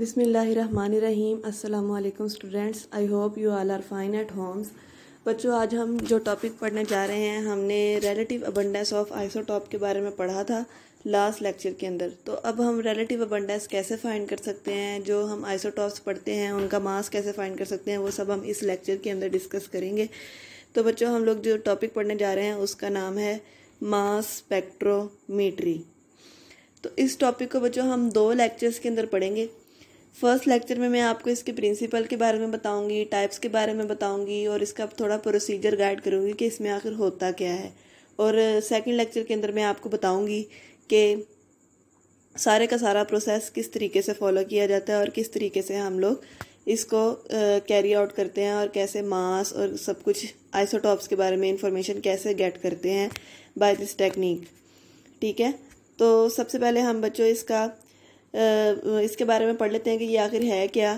बिस्मिल्लाहिर्रहमानिर्रहीम। अस्सलामुअलैकुम students, I hope you all are fine at homes. बच्चों, आज हम जो टॉपिक पढ़ने जा रहे हैं, हमने रिलेटिव अबंडेंस ऑफ आइसोटॉप के बारे में पढ़ा था लास्ट लेक्चर के अंदर। तो अब हम रिलेटिव अबंडेंस कैसे फाइंड कर सकते हैं, जो हम आइसोटॉप्स पढ़ते हैं उनका मास कैसे फाइंड कर सकते हैं, वो सब हम इस लेक्चर के अंदर डिस्कस करेंगे। तो बच्चों, हम लोग जो टॉपिक पढ़ने जा रहे हैं उसका नाम है मास स्पेक्ट्रोमीट्री। तो इस टॉपिक को बच्चों हम 2 लेक्चर्स के अंदर पढ़ेंगे। फर्स्ट लेक्चर में मैं आपको इसके प्रिंसिपल के बारे में बताऊंगी, टाइप्स के बारे में बताऊंगी और इसका थोड़ा प्रोसीजर गाइड करूंगी कि इसमें आखिर होता क्या है। और सेकंड लेक्चर के अंदर मैं आपको बताऊंगी कि सारे का सारा प्रोसेस किस तरीके से फॉलो किया जाता है और किस तरीके से हम लोग इसको कैरी आउट करते हैं और कैसे मास और सब कुछ आइसोटॉप्स के बारे में इंफॉर्मेशन कैसे गेट करते हैं बाय दिस टेक्निक। ठीक है, तो सबसे पहले हम बच्चों इसके बारे में पढ़ लेते हैं कि ये आखिर है क्या।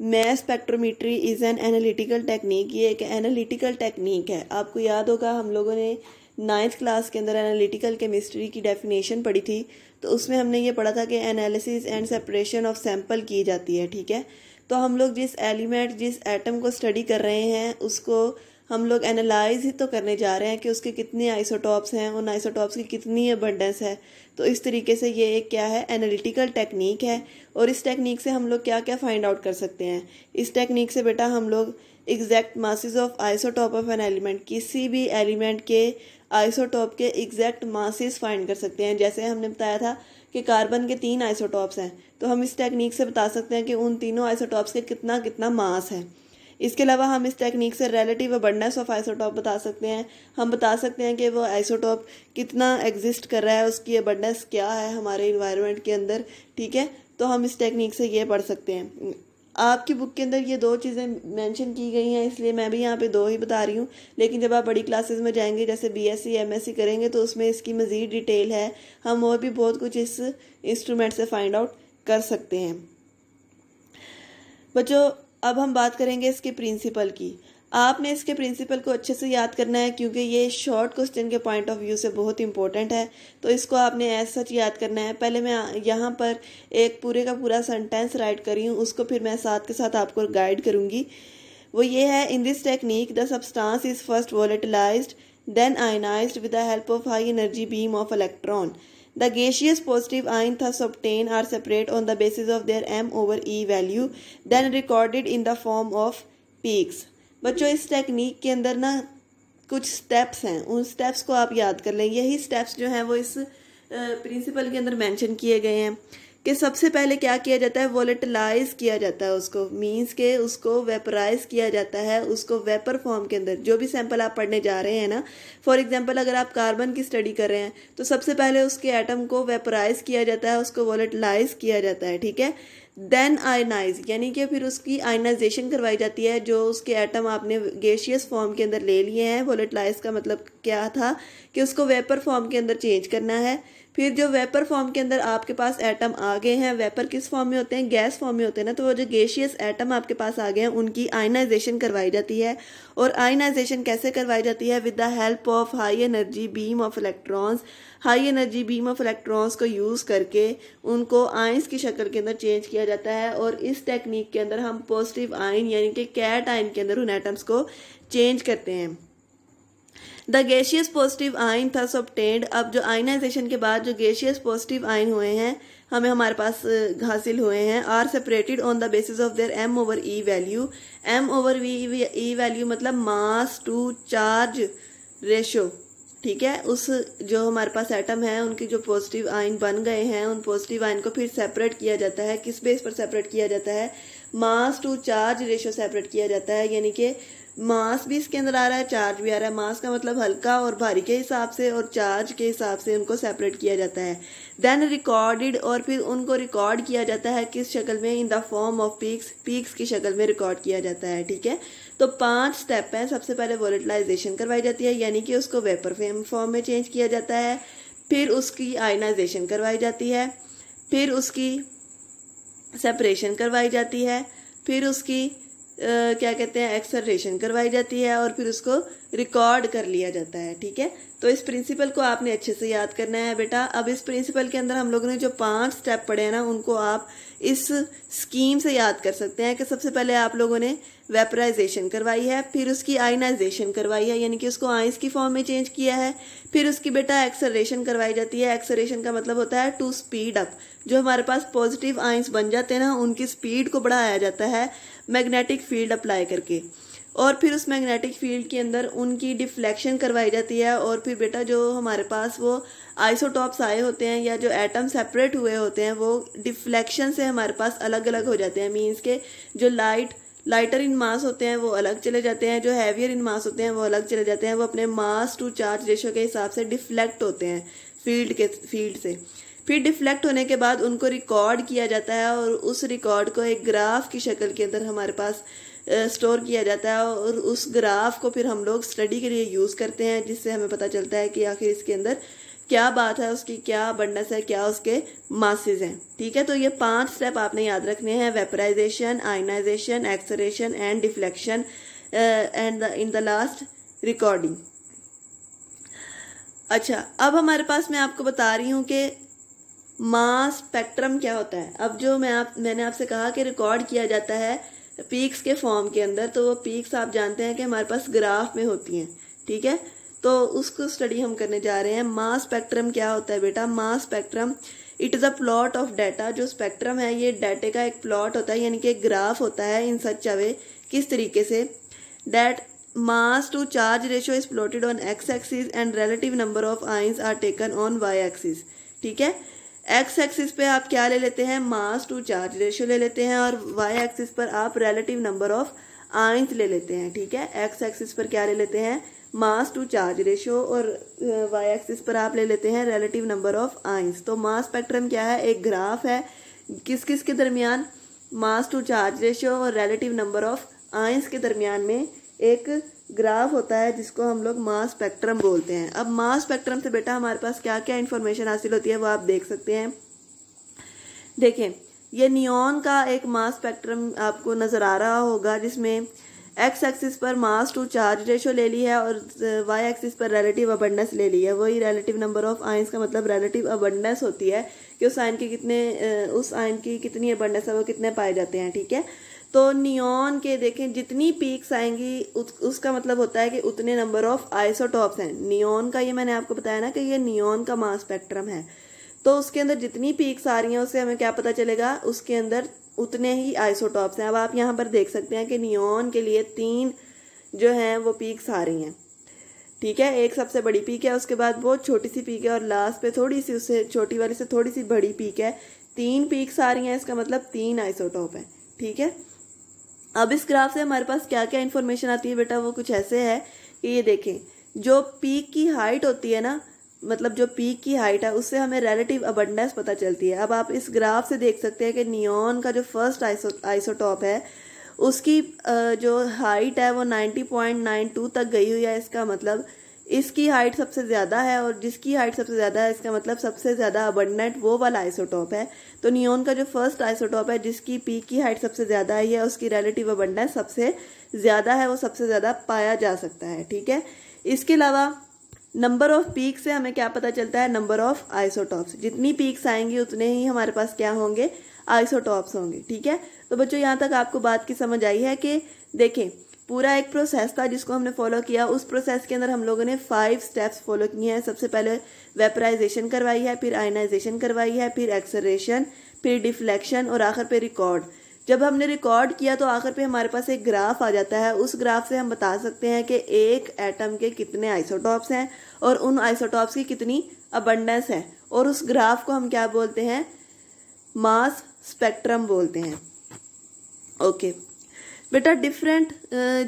Mass spectrometry is an analytical technique. ये एक एनालिटिकल टेक्निक है। आपको याद होगा हम लोगों ने 9th क्लास के अंदर एनालिटिकल केमिस्ट्री की डेफिनेशन पढ़ी थी। तो उसमें हमने ये पढ़ा था कि analysis and separation of sample की जाती है। ठीक है, तो हम लोग जिस एलिमेंट जिस एटम को स्टडी कर रहे हैं उसको हम लोग एनालाइज ही तो करने जा रहे हैं कि उसके कितने आइसोटॉप्स हैं, उन आइसोटॉप्स की कितनी अबंडेंस है। तो इस तरीके से ये एक क्या है, एनालिटिकल टेक्निक है। और इस टेक्निक से हम लोग क्या क्या फाइंड आउट कर सकते हैं। इस टेक्निक से बेटा हम लोग exact masses of isotope of an element, किसी भी एलिमेंट के आइसोटॉप के एग्जैक्ट मासेस फाइंड कर सकते हैं। जैसे हमने बताया था कि कार्बन के 3 आइसोटॉप्स हैं, तो हम इस टेक्निक से बता सकते हैं कि उन तीनों आइसोटॉप्स के कितना कितना मास है। इसके अलावा हम इस टेक्निक से रिलेटिव अबंडेंस ऑफ आइसोटॉप बता सकते हैं। हम बता सकते हैं कि वो आइसोटॉप कितना एग्जिस्ट कर रहा है, उसकी अबंडेंस क्या है हमारे इन्वायरमेंट के अंदर। ठीक है, तो हम इस टेक्निक से ये पढ़ सकते हैं। आपकी बुक के अंदर ये 2 चीज़ें मेंशन की गई हैं, इसलिए मैं भी यहाँ पे 2 ही बता रही हूँ। लेकिन जब आप बड़ी क्लासेस में जाएंगे, जैसे BSc MSc करेंगे, तो उसमें इसकी मज़ीद डिटेल है। हम और भी बहुत कुछ इस इंस्ट्रूमेंट से फाइंड आउट कर सकते हैं। बच्चों, अब हम बात करेंगे इसके प्रिंसिपल की। आपने इसके प्रिंसिपल को अच्छे से याद करना है, क्योंकि ये शॉर्ट क्वेश्चन के पॉइंट ऑफ व्यू से बहुत इंपॉर्टेंट है। तो इसको आपने एज सच याद करना है। पहले मैं यहाँ पर एक पूरे का पूरा सेंटेंस राइट करी हूँ, उसको फिर मैं साथ के साथ आपको गाइड करूँगी। वो ये है, in this technique the substance is first volatilised then ionised with the help of high energy beam of electron. The gaseous positive ion thus obtained are separate on the basis of their m/e value, then recorded in the form of peaks। बच्चों, इस technique के अंदर ना कुछ steps हैं, उन steps को आप याद कर लें। यही स्टेप्स जो हैं वो इस प्रिंसिपल के अंदर मेंशन किए गए हैं कि सबसे पहले क्या किया जाता है, वोलेटिलाइज किया जाता है उसको, मींस के उसको वेपराइज किया जाता है, उसको वेपर फॉर्म के अंदर। जो भी सैंपल आप पढ़ने जा रहे हैं ना, फॉर एग्जांपल अगर आप कार्बन की स्टडी कर रहे हैं तो सबसे पहले उसके एटम को वेपराइज किया जाता है, उसको वोलेटिलाइज किया जाता है। ठीक है, देन आयनाइज, यानी कि फिर उसकी आयनाइजेशन करवाई जाती है। जो उसके एटम आपने गैसियस फॉर्म के अंदर ले लिए हैं, वोलेटिलाइज का मतलब क्या था कि उसको वेपर फॉर्म के अंदर चेंज करना है। फिर जो वेपर फॉर्म के अंदर आपके पास एटम आ गए हैं, वेपर किस फॉर्म में होते हैं, गैस फॉर्म में होते हैं ना, तो वो जो गैसियस एटम आपके पास आ गए हैं उनकी आयनाइजेशन करवाई जाती है। और आयनाइजेशन कैसे करवाई जाती है, with the help of high energy beam of electrons. High energy beam of electrons को यूज़ करके उनको आयंस की शक्ल के अंदर चेंज किया जाता है। और इस टेक्निक के अंदर हम पॉजिटिव आयन यानी कि कैट आयन के अंदर उन एटम्स को चेंज करते हैं। The gaseous positive ion thus obtained. अब जो आयनाइजेशन के बाद जो गैसियस पॉजिटिव आयन हुए हैं हमारे पास हासिल हुए हैं, are separated on the basis of their m/e value. m/e value मतलब मास टू चार्ज रेशो। ठीक है, उस जो हमारे पास एटम है उनके जो पॉजिटिव आयन बन गए हैं, उन पॉजिटिव आयन को फिर सेपरेट किया जाता है। किस बेस पर सेपरेट किया जाता है, मास टू चार्ज रेशो सेपरेट किया जाता है। यानी कि मास भी इसके अंदर आ रहा है, चार्ज भी आ रहा है। मास का मतलब हल्का और भारी के हिसाब से, और चार्ज के हिसाब से उनको सेपरेट किया जाता है। देन रिकॉर्डेड, और फिर उनको रिकॉर्ड किया जाता है किस शक्ल में, in the form of peaks. Peaks की शक्ल में रिकॉर्ड किया जाता है। ठीक है, तो 5 स्टेप हैं। सबसे पहले वोलेटिलाइजेशन करवाई जाती है, यानी कि उसको वेपर फॉर्म में चेंज किया जाता है। फिर उसकी आयनाइजेशन करवाई जाती है, फिर उसकी सेपरेशन करवाई जाती है, फिर उसकी क्या कहते हैं, एक्सलरेशन करवाई जाती है, और फिर उसको रिकॉर्ड कर लिया जाता है। ठीक है, तो इस प्रिंसिपल को आपने अच्छे से याद करना है बेटा। अब इस प्रिंसिपल के अंदर हम लोगों ने जो 5 स्टेप पढ़े हैं ना, उनको आप इस स्कीम से याद कर सकते हैं कि सबसे पहले आप लोगों ने वेपराइजेशन करवाई है, फिर उसकी आयनाइजेशन करवाई है यानी कि उसको आइंस की फॉर्म में चेंज किया है, फिर उसकी बेटा एक्सेलरेशन करवाई जाती है। एक्सेलरेशन का मतलब होता है टू स्पीड अप। जो हमारे पास पॉजिटिव आइंस बन जाते हैं ना, उनकी स्पीड को बढ़ाया जाता है मैग्नेटिक फील्ड अप्लाई करके। और फिर उस मैग्नेटिक फील्ड के अंदर उनकी डिफ्लेक्शन करवाई जाती है। और फिर बेटा जो हमारे पास वो आइसोटॉप्स आए होते हैं या जो एटम सेपरेट हुए होते हैं वो डिफ्लेक्शन से हमारे पास अलग अलग हो जाते हैं। मीन्स के जो लाइटर इन मास होते हैं वो अलग चले जाते हैं, जो हैवियर इन मास होते हैं वो अलग चले जाते हैं। वो अपने मास टू चार्ज रेशियो के हिसाब से डिफ्लेक्ट होते हैं फील्ड से। फिर डिफ्लेक्ट होने के बाद उनको रिकॉर्ड किया जाता है और उस रिकॉर्ड को एक ग्राफ की शक्ल के अंदर हमारे पास स्टोर किया जाता है। और उस ग्राफ को फिर हम लोग स्टडी के लिए यूज करते हैं, जिससे हमें पता चलता है कि आखिर इसके अंदर क्या बात है, उसकी क्या अबंडेंस है, क्या उसके मासेस हैं। ठीक है, तो ये 5 स्टेप आपने याद रखने हैं: vaporisation, ionisation, acceleration and deflection and in the last recording. अच्छा, अब हमारे पास मैं आपको बता रही हूं कि मास स्पेक्ट्रम क्या होता है। अब जो मैंने आपसे कहा कि रिकॉर्ड किया जाता है पीक्स के फॉर्म के अंदर, तो वो पीक्स आप जानते हैं कि हमारे पास ग्राफ में होती हैं। ठीक है, तो उसको स्टडी हम करने जा रहे हैं। मास स्पेक्ट्रम क्या होता है बेटा? Mass spectrum it is a plot of data. जो स्पेक्ट्रम है ये डाटे का एक प्लॉट होता है, यानी कि एक ग्राफ होता है। इन सच अ वे, किस तरीके से, that mass to charge ratio is plotted on X axis and relative number of ions are taken on Y axis. ठीक है, एक्स एक्सिस पे आप क्या ले लेते हैं? मास टू चार्ज रेशियो ले लेते हैं, और वाई एक्सिस पर आप रिलेटिव नंबर ऑफ आयंस ले लेते हैं। ठीक है, एक्स एक्सिस पर क्या ले लेते हैं? मास टू चार्ज रेशियो, और वाई एक्सिस पर आप ले लेते हैं रिलेटिव नंबर ऑफ आयंस। तो मास स्पेक्ट्रम क्या है? एक ग्राफ है किस किस के दरमियान? मास टू चार्ज रेशियो और रिलेटिव नंबर ऑफ आयंस के दरमियान में एक ग्राफ होता है, जिसको हम लोग मास स्पेक्ट्रम बोलते हैं। अब मास स्पेक्ट्रम से बेटा हमारे पास क्या क्या इन्फॉर्मेशन हासिल होती है वो आप देख सकते हैं। देखें, ये नियॉन का एक मास स्पेक्ट्रम आपको नजर आ रहा होगा, जिसमें एक्स एक्सिस पर मास टू चार्ज रेशियो ले ली है और वाई एक्सिस पर रिलेटिव अबंडेंस ले ली है। वही रिलेटिव नंबर ऑफ आयंस का मतलब रिलेटिव अबंडेंस होती है कि उस आयन की कितनी अबंडेंस है, वो कितने पाए जाते हैं। ठीक है, तो नियॉन के देखें जितनी पीक्स आएंगी उसका मतलब होता है कि उतने नंबर ऑफ आइसोटॉप्स हैं। नियॉन का ये मैंने आपको बताया ना कि ये नियॉन का मास स्पेक्ट्रम है, तो उसके अंदर जितनी पीक्स आ रही हैं उससे हमें क्या पता चलेगा? उसके अंदर उतने ही आइसोटॉप्स हैं। अब आप यहाँ पर देख सकते हैं कि नियॉन के लिए 3 जो हैं वो पीक्स आ रही हैं। ठीक है, एक सबसे बड़ी पीक है, उसके बाद बहुत छोटी सी पीक है, और लास्ट पे थोड़ी सी उससे छोटी वाली से थोड़ी सी बड़ी पीक है। 3 पीक्स आ रही हैं, इसका मतलब 3 आइसोटॉप है। ठीक है, अब इस ग्राफ से हमारे पास क्या क्या इन्फॉर्मेशन आती है बेटा? वो कुछ ऐसे है कि ये देखें, जो पीक की हाइट होती है ना, मतलब जो पीक की हाइट है उससे हमें रिलेटिव अबंडेंस पता चलती है। अब आप इस ग्राफ से देख सकते हैं कि नियॉन का जो फर्स्ट आइसोटॉप है उसकी जो हाइट है वो 90.92 तक गई हुई है। इसका मतलब इसकी हाइट सबसे ज्यादा है, और जिसकी हाइट सबसे ज्यादा है इसका मतलब सबसे ज्यादा अबंडेंट वो वाला आइसोटॉप है। तो नियॉन का जो फर्स्ट आइसोटॉप है जिसकी पीक की हाइट सबसे ज्यादा है, उसकी रिलेटिव अबंडेंस सबसे ज्यादा है, वो सबसे ज्यादा पाया जा सकता है। ठीक है, इसके अलावा नंबर ऑफ पीक से हमें क्या पता चलता है? Number of isotopes. जितनी पीक्स आएंगी उतने ही हमारे पास क्या होंगे? आइसोटॉप्स होंगे। ठीक है, तो बच्चों यहाँ तक आपको बात की समझ आई है कि देखें पूरा एक प्रोसेस था जिसको हमने फॉलो किया। उस प्रोसेस के अंदर हम लोगों ने 5 स्टेप्स फॉलो किए हैं। सबसे पहले वेपराइजेशन करवाई है, फिर आयनाइजेशन करवाई है, फिर एक्सेलरेशन, फिर डिफ्लेक्शन और आखिर पे रिकॉर्ड। जब हमने रिकॉर्ड किया तो आखिर पे हमारे पास एक ग्राफ आ जाता है। उस ग्राफ से हम बता सकते हैं कि एक एटम के कितने आइसोटॉप्स हैं और उन आइसोटॉप्स की कितनी अबंडेंस है, और उस ग्राफ को हम क्या बोलते हैं? मास स्पेक्ट्रम बोलते हैं। ओके बेटा, डिफरेंट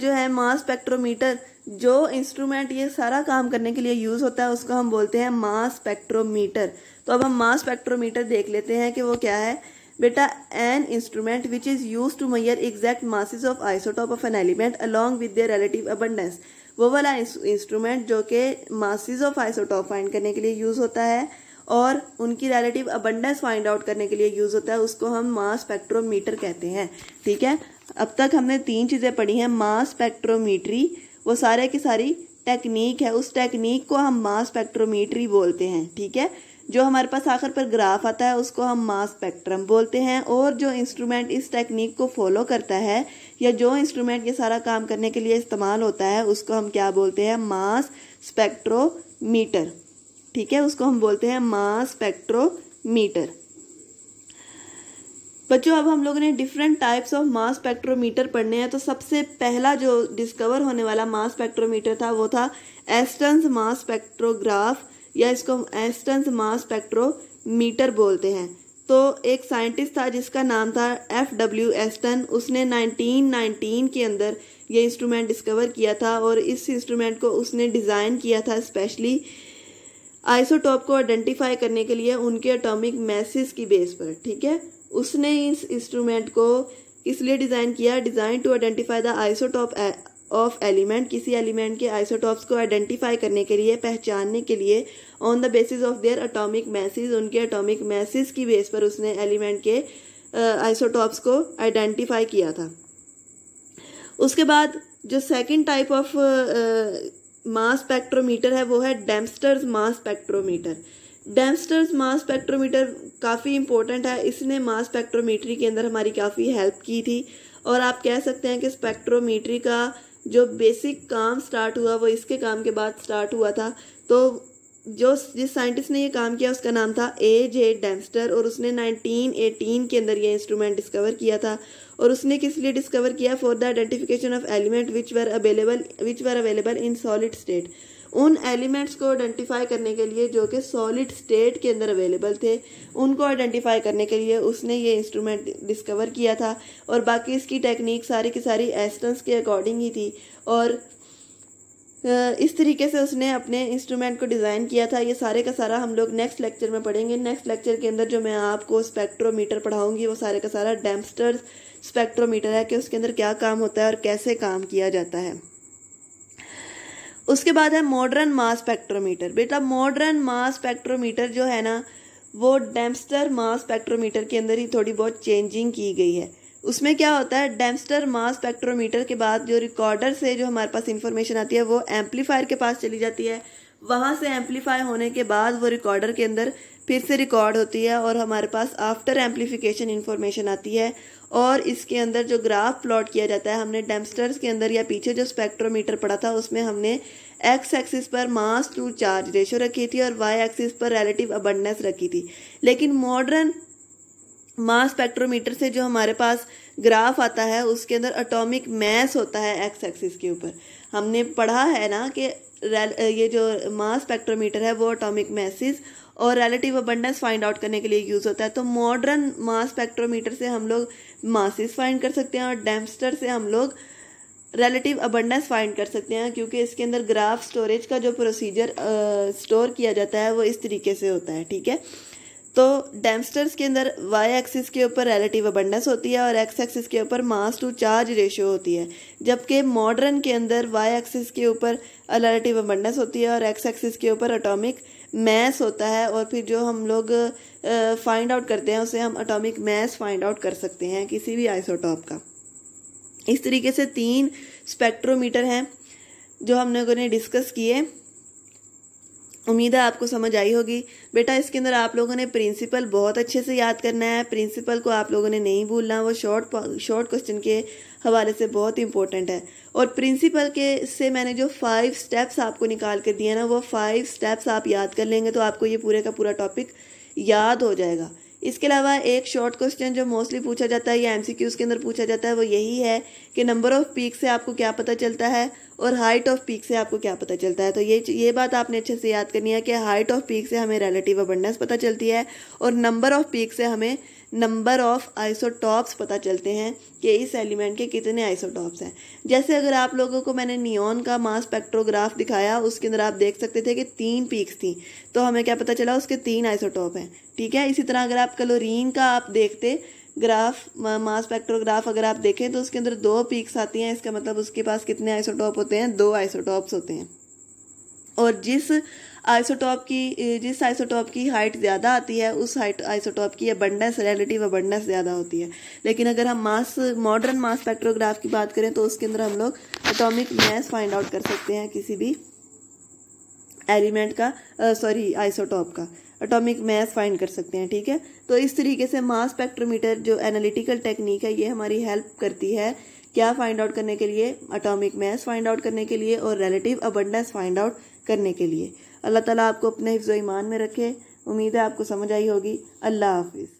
जो है मास स्पेक्ट्रोमीटर, जो इंस्ट्रूमेंट ये सारा काम करने के लिए यूज होता है उसको हम बोलते हैं मास स्पेक्ट्रोमीटर। तो अब हम मास स्पेक्ट्रोमीटर देख लेते हैं कि वो क्या है। बेटा, an instrument which is use to measure exact masses of isotope of an element along with their relative abundance. वो वाला इंस्ट्रूमेंट जो कि मासेस ऑफ आइसोटॉप फाइंड करने के लिए यूज होता है और उनकी रिलेटिव अबंडेंस फाइंड आउट करने के लिए यूज होता है, उसको हम मास स्पेक्ट्रोमीटर कहते हैं। ठीक है, अब तक हमने 3 चीजें पढ़ी हैं। मास स्पेक्ट्रोमीट्री वो सारे की सारी टेक्निक है, उस टेक्निक को हम मास स्पेक्ट्रोमीट्री बोलते हैं। ठीक है, जो हमारे पास आखिर पर ग्राफ आता है उसको हम मास स्पेक्ट्रम बोलते हैं। और जो इंस्ट्रूमेंट इस टेक्निक को फॉलो करता है या जो इंस्ट्रूमेंट ये सारा काम करने के लिए इस्तेमाल होता है उसको हम क्या बोलते हैं, मास स्पेक्ट्रोमीटर। ठीक है, उसको हम बोलते हैं मास स्पेक्ट्रोमीटर। बच्चों अब हम लोगों ने different types of mass spectrometer पढ़ने हैं। तो सबसे पहला जो डिस्कवर होने वाला मास स्पेक्ट्रोमीटर था वो था एस्टन्स मास स्पेक्ट्रोग्राफ, या इसको हम एस्टन्स मास स्पेक्ट्रोमीटर बोलते हैं। तो एक साइंटिस्ट था जिसका नाम था F.W. एस्टन। उसने 1919 के अंदर ये इंस्ट्रूमेंट डिस्कवर किया था और इस इंस्ट्रूमेंट को उसने डिज़ाइन किया था स्पेशली आइसोटॉप को आइडेंटिफाई करने के लिए उनके एटॉमिक मैसेज की बेस पर। ठीक है, उसने इस इंस्ट्रूमेंट को किस लिए डिज़ाइन किया, design to identify the isotope of element, किसी एलिमेंट के आइसोटॉप्स को आइडेंटिफाई करने के लिए, पहचानने के लिए, on the basis of their atomic masses, उनके एटॉमिक मैसेज की बेस पर उसने एलिमेंट के आइसोटॉप्स को आइडेंटिफाई किया था। उसके बाद जो second type of mass spectrometer है वो है डेम्स्टर्स मास स्पेक्ट्रोमीटर। डेम्स्टर्स मास स्पेक्ट्रोमीटर काफ़ी इंपॉर्टेंट है, इसने मास स्पेक्ट्रोमीट्री के अंदर हमारी काफ़ी हेल्प की थी। और आप कह सकते हैं कि स्पेक्ट्रोमीट्री का जो बेसिक काम स्टार्ट हुआ वो इसके काम के बाद स्टार्ट हुआ था। तो जिस साइंटिस्ट ने ये काम किया उसका नाम था A.J. डेम्स्टर, और उसने 1918 के अंदर ये इंस्ट्रूमेंट डिस्कवर किया था। और उसने किस लिए डिस्कवर किया, for the identification of element which were available in solid state, उन एलिमेंट्स को आइडेंटिफाई करने के लिए जो कि सॉलिड स्टेट के अंदर अवेलेबल थे, उनको आइडेंटिफाई करने के लिए उसने ये इंस्ट्रूमेंट डिस्कवर किया था। और बाकी इसकी टेक्निक सारी की सारी एस्टन्स के अकॉर्डिंग ही थी और इस तरीके से उसने अपने इंस्ट्रूमेंट को डिज़ाइन किया था। ये सारे का सारा हम लोग नेक्स्ट लेक्चर में पढ़ेंगे। नेक्स्ट लेक्चर के अंदर जो मैं आपको स्पेक्ट्रोमीटर पढ़ाऊंगी वो सारे का सारा डेम्स्टर्स स्पेक्ट्रोमीटर है कि उसके अंदर क्या काम होता है और कैसे काम किया जाता है। उसके बाद है मॉडर्न मास स्पेक्ट्रोमीटर। बेटा मॉडर्न मास स्पेक्ट्रोमीटर जो है ना वो डेम्स्टर मास स्पेक्ट्रोमीटर के अंदर ही थोड़ी बहुत चेंजिंग की गई है। उसमें क्या होता है, डेम्स्टर मास स्पेक्ट्रोमीटर के बाद जो रिकॉर्डर से जो हमारे पास इंफॉर्मेशन आती है वो एम्पलीफायर के पास चली जाती है। वहाँ से एम्पलीफाई होने के बाद वो रिकॉर्डर के अंदर फिर से रिकॉर्ड होती है और हमारे पास आफ्टर एम्पलीफिकेशन इंफॉर्मेशन आती है। और इसके अंदर जो ग्राफ प्लॉट किया जाता है, हमने डेम्स्टर्स के अंदर या पीछे जो स्पेक्ट्रोमीटर पढ़ा था उसमें हमने एक्स एक्सिस पर मास टू चार्ज रेशियो रखी थी और वाई एक्सिस पर रिलेटिव अबंडेंस रखी थी। लेकिन मॉडर्न मास स्पेक्ट्रोमीटर से जो हमारे पास ग्राफ आता है उसके अंदर एटॉमिक मैस होता है एक्स एक्सिस के ऊपर। हमने पढ़ा है ना कि ये जो मास स्पेक्ट्रोमीटर है वो एटॉमिक मैसेज और रिलेटिव अबंडेंस फाइंड आउट करने के लिए यूज़ होता है। तो मॉडर्न मास स्पेक्ट्रोमीटर से हम लोग मासेस फाइंड कर सकते हैं और डेम्स्टर से हम लोग रिलेटिव अबंडेंस फाइंड कर सकते हैं, क्योंकि इसके अंदर ग्राफ स्टोरेज का जो प्रोसीजर स्टोर किया जाता है वो इस तरीके से होता है। ठीक है, तो डेम्स्टर्स के अंदर वाई एक्सिस के ऊपर रिलेटिव अबंडेंस होती है और एक्स एक्सिस के ऊपर मास टू चार्ज रेशियो होती है, जबकि मॉडर्न के अंदर वाई एक्सिस के ऊपर रिलेटिव अबंडेंस होती है और एक्स एक्सिस के ऊपर एटॉमिक मैस होता है। और फिर जो हम लोग फाइंड आउट करते हैं उसे हम एटॉमिक मैस फाइंड आउट कर सकते हैं किसी भी आइसोटॉप का। इस तरीके से 3 स्पेक्ट्रोमीटर हैं जो हम लोगों ने डिस्कस किए। उम्मीद है आपको समझ आई होगी। बेटा इसके अंदर आप लोगों ने प्रिंसिपल बहुत अच्छे से याद करना है। प्रिंसिपल को आप लोगों ने नहीं भूलना, वो शॉर्ट क्वेश्चन के हवाले से बहुत इंपॉर्टेंट है। और प्रिंसिपल के से मैंने जो 5 स्टेप्स आपको निकाल कर दिए ना, वो 5 स्टेप्स आप याद कर लेंगे तो आपको ये पूरे का पूरा टॉपिक याद हो जाएगा। इसके अलावा एक शॉर्ट क्वेश्चन जो मोस्टली पूछा जाता है या एमसीक्यूज के अंदर पूछा जाता है वो यही है कि नंबर ऑफ पीक से आपको क्या पता चलता है और हाइट ऑफ पीक से आपको क्या पता चलता है। तो ये बात आपने अच्छे से याद करनी है कि हाइट ऑफ पीक से हमें रिलेटिव अबंडेंस पता चलती है और नंबर ऑफ पीक से हमें नंबर ऑफ आइसोटॉप्स पता चलते हैं कि इस एलिमेंट के कितने आइसोटॉप्स हैं। जैसे अगर आप लोगों को मैंने नियॉन का मास स्पेक्ट्रोग्राफ दिखाया, उसके अंदर आप देख सकते थे कि 3 पीक्स थी, तो हमें क्या पता चला, उसके 3 आइसोटॉप हैं। ठीक है, इसी तरह अगर आप क्लोरीन का आप देखते ग्राफ, मास स्पेक्ट्रोग्राफ अगर आप देखें तो उसके अंदर 2 पीक्स आती हैं, इसका मतलब उसके पास कितने आइसोटॉप होते हैं, 2 आइसोटॉप्स होते हैं। और जिस आइसोटॉप की हाइट ज़्यादा आती है उस आइसोटॉप की अबंडेंस, रिलेटिव अबंडेंस ज़्यादा होती है। लेकिन अगर हम मॉडर्न मास स्पेक्ट्रोग्राफ की बात करें तो उसके अंदर हम लोग एटॉमिक मैस फाइंड आउट कर सकते हैं किसी भी एलिमेंट का, आइसोटॉप का। एटॉमिक मास फाइंड कर सकते हैं। ठीक है, तो इस तरीके से मास स्पेक्ट्रोमीटर जो एनालिटिकल टेक्निक है ये हमारी हेल्प करती है क्या फाइंड आउट करने के लिए, एटॉमिक मास फाइंड आउट करने के लिए और रिलेटिव अबंडेंस फाइंड आउट करने के लिए। अल्लाह ताला आपको अपने हिफ्ज़ व ईमान में रखे। उम्मीद है आपको समझ आई होगी। अल्लाह हाफिज़।